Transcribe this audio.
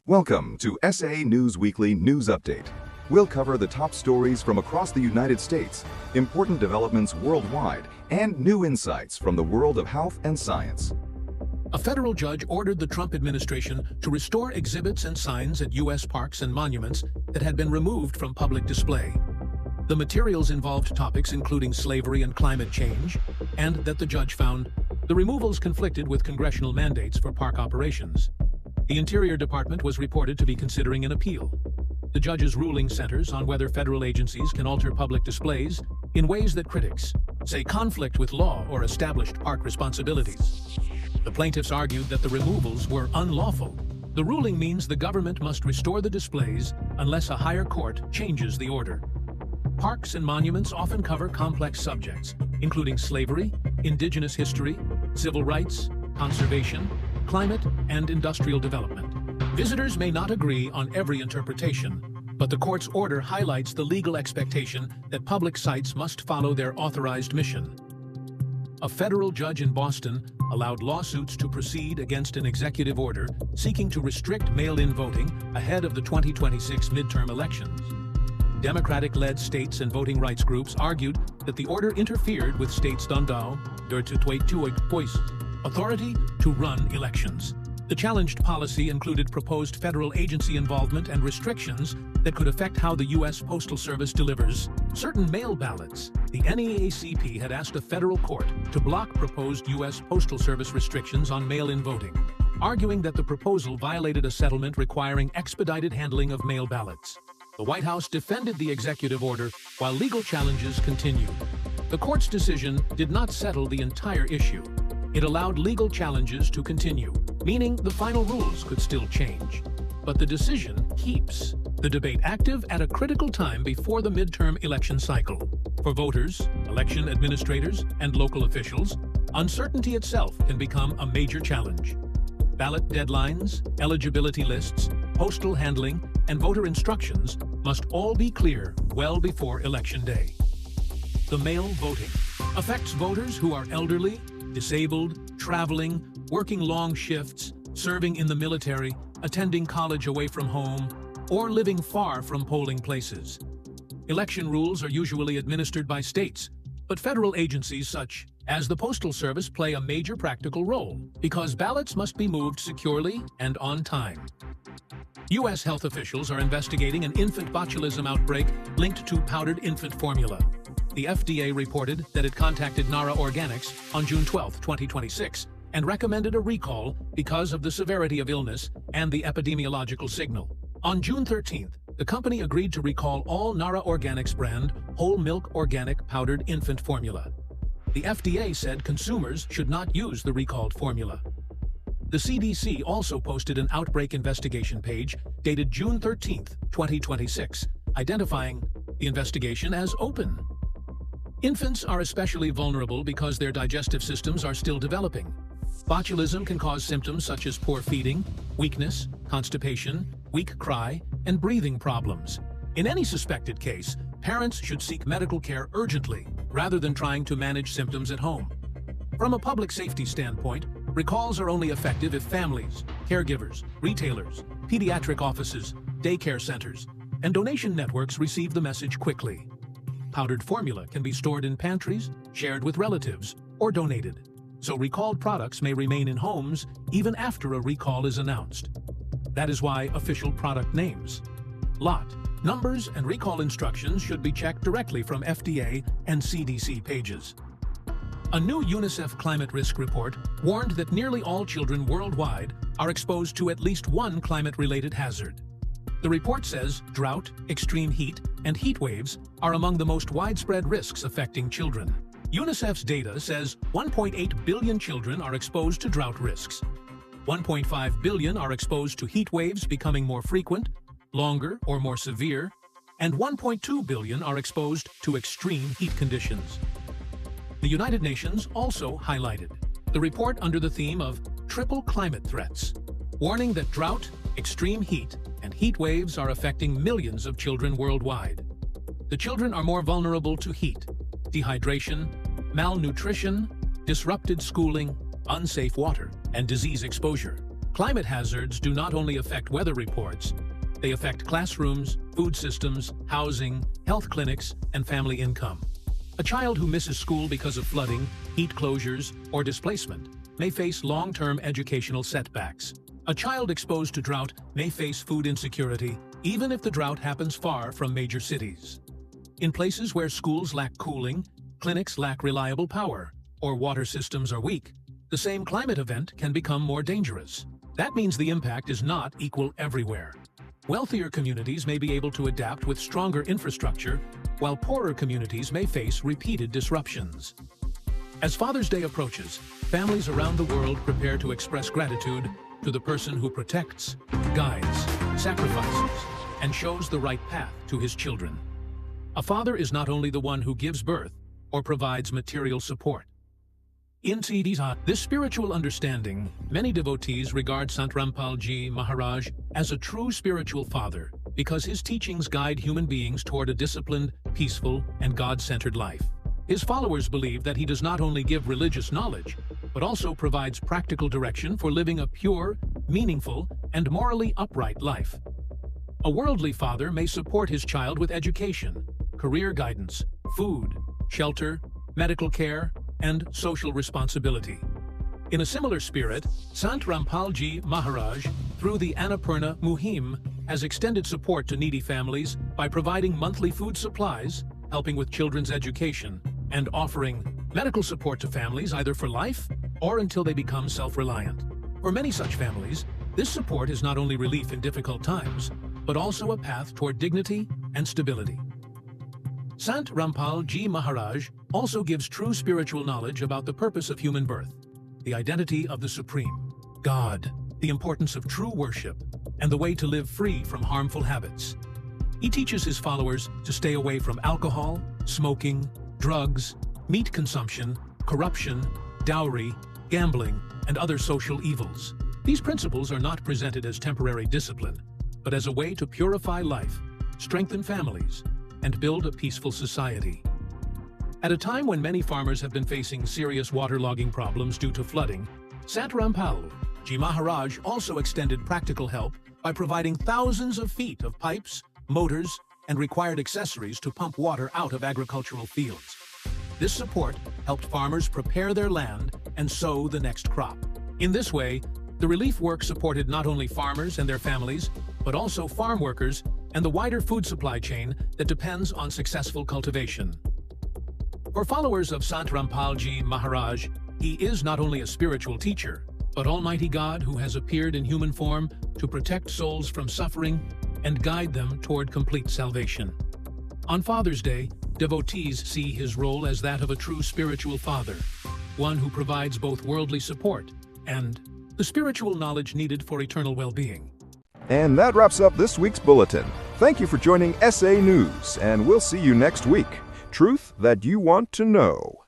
Welcome to SA News Weekly News Update. We'll cover the top stories from across the United States, important developments worldwide, and new insights from the world of health and science. A federal judge ordered the Trump administration to restore exhibits and signs at U.S. parks and monuments that had been removed from public display. The materials involved topics including slavery and climate change, and that the judge found the removals conflicted with congressional mandates for park operations. The Interior Department was reported to be considering an appeal. The judge's ruling centers on whether federal agencies can alter public displays in ways that critics say conflict with law or established park responsibilities. The plaintiffs argued that the removals were unlawful. The ruling means the government must restore the displays unless a higher court changes the order. Parks and monuments often cover complex subjects, including slavery, indigenous history, civil rights, conservation, climate, and industrial development. Visitors may not agree on every interpretation, but the court's order highlights the legal expectation that public sites must follow their authorized mission. A federal judge in Boston allowed lawsuits to proceed against an executive order seeking to restrict mail-in voting ahead of the 2026 midterm elections. Democratic-led states and voting rights groups argued that the order interfered with states' authority to run elections. The challenged policy included proposed federal agency involvement and restrictions that could affect how the U.S. Postal Service delivers certain mail ballots. The NAACP had asked a federal court to block proposed U.S. Postal Service restrictions on mail-in voting, arguing that the proposal violated a settlement requiring expedited handling of mail ballots. The White House defended the executive order while legal challenges continued. The court's decision did not settle the entire issue. It allowed legal challenges to continue, meaning the final rules could still change. But the decision keeps the debate active at a critical time before the midterm election cycle. For voters, election administrators, and local officials, uncertainty itself can become a major challenge. Ballot deadlines, eligibility lists, postal handling, and voter instructions must all be clear well before Election Day. The mail voting affects voters who are elderly, disabled, traveling, working long shifts, serving in the military, attending college away from home, or living far from polling places. Election rules are usually administered by states, but federal agencies such as the Postal Service play a major practical role because ballots must be moved securely and on time. U.S. health officials are investigating an infant botulism outbreak linked to powdered infant formula. The FDA reported that it contacted Nara Organics on June 12, 2026, and recommended a recall because of the severity of illness and the epidemiological signal. On June 13th, the company agreed to recall all Nara Organics brand whole milk organic powdered infant formula. The FDA said consumers should not use the recalled formula. The CDC also posted an outbreak investigation page dated June 13, 2026, identifying the investigation as open. Infants are especially vulnerable because their digestive systems are still developing. Botulism can cause symptoms such as poor feeding, weakness, constipation, weak cry, and breathing problems. In any suspected case, parents should seek medical care urgently rather than trying to manage symptoms at home. From a public safety standpoint, recalls are only effective if families, caregivers, retailers, pediatric offices, daycare centers, and donation networks receive the message quickly. Powdered formula can be stored in pantries, shared with relatives, or donated, so recalled products may remain in homes even after a recall is announced. That is why official product names, lot, numbers, and recall instructions should be checked directly from FDA and CDC pages. A new UNICEF climate risk report warned that nearly all children worldwide are exposed to at least one climate-related hazard. The report says drought, extreme heat, and heat waves are among the most widespread risks affecting children. UNICEF's data says 1.8 billion children are exposed to drought risks. 1.5 billion are exposed to heat waves becoming more frequent, longer, or more severe, and 1.2 billion are exposed to extreme heat conditions. The United Nations also highlighted the report under the theme of triple climate threats, warning that drought, extreme heat, and heat waves are affecting millions of children worldwide. The children are more vulnerable to heat, dehydration, malnutrition, disrupted schooling, unsafe water, and disease exposure. Climate hazards do not only affect weather reports, they affect classrooms, food systems, housing, health clinics, and family income. A child who misses school because of flooding, heat closures, or displacement may face long-term educational setbacks. A child exposed to drought may face food insecurity, even if the drought happens far from major cities. In places where schools lack cooling, clinics lack reliable power, or water systems are weak, the same climate event can become more dangerous. That means the impact is not equal everywhere. Wealthier communities may be able to adapt with stronger infrastructure, while poorer communities may face repeated disruptions. As Father's Day approaches, families around the world prepare to express gratitude to the person who protects, guides, sacrifices, and shows the right path to his children. A father is not only the one who gives birth or provides material support. In this spiritual understanding, many devotees regard Sant Rampal Ji Maharaj as a true spiritual father because his teachings guide human beings toward a disciplined, peaceful, and God-centered life. His followers believe that he does not only give religious knowledge, but also provides practical direction for living a pure, meaningful, and morally upright life. A worldly father may support his child with education, career guidance, food, shelter, medical care, and social responsibility. In a similar spirit, Sant Rampal Ji Maharaj, through the Annapurna Muhim, has extended support to needy families by providing monthly food supplies, helping with children's education, and offering medical support to families either for life or until they become self-reliant. For many such families, this support is not only relief in difficult times, but also a path toward dignity and stability. Sant Rampal Ji Maharaj also gives true spiritual knowledge about the purpose of human birth, the identity of the Supreme, God, the importance of true worship, and the way to live free from harmful habits. He teaches his followers to stay away from alcohol, smoking, drugs, meat consumption, corruption, dowry, gambling, and other social evils. These principles are not presented as temporary discipline, but as a way to purify life, strengthen families, and build a peaceful society. At a time when many farmers have been facing serious waterlogging problems due to flooding, Sant Rampal Ji Maharaj also extended practical help by providing thousands of feet of pipes, motors, and required accessories to pump water out of agricultural fields. This support helped farmers prepare their land and sow the next crop. In this way, the relief work supported not only farmers and their families, but also farm workers and the wider food supply chain that depends on successful cultivation. For followers of Sant Rampal Ji Maharaj, he is not only a spiritual teacher, but Almighty God who has appeared in human form to protect souls from suffering and guide them toward complete salvation. On Father's Day, devotees see his role as that of a true spiritual father, one who provides both worldly support and the spiritual knowledge needed for eternal well-being. And that wraps up this week's bulletin. Thank you for joining SA News, and we'll see you next week. Truth that you want to know.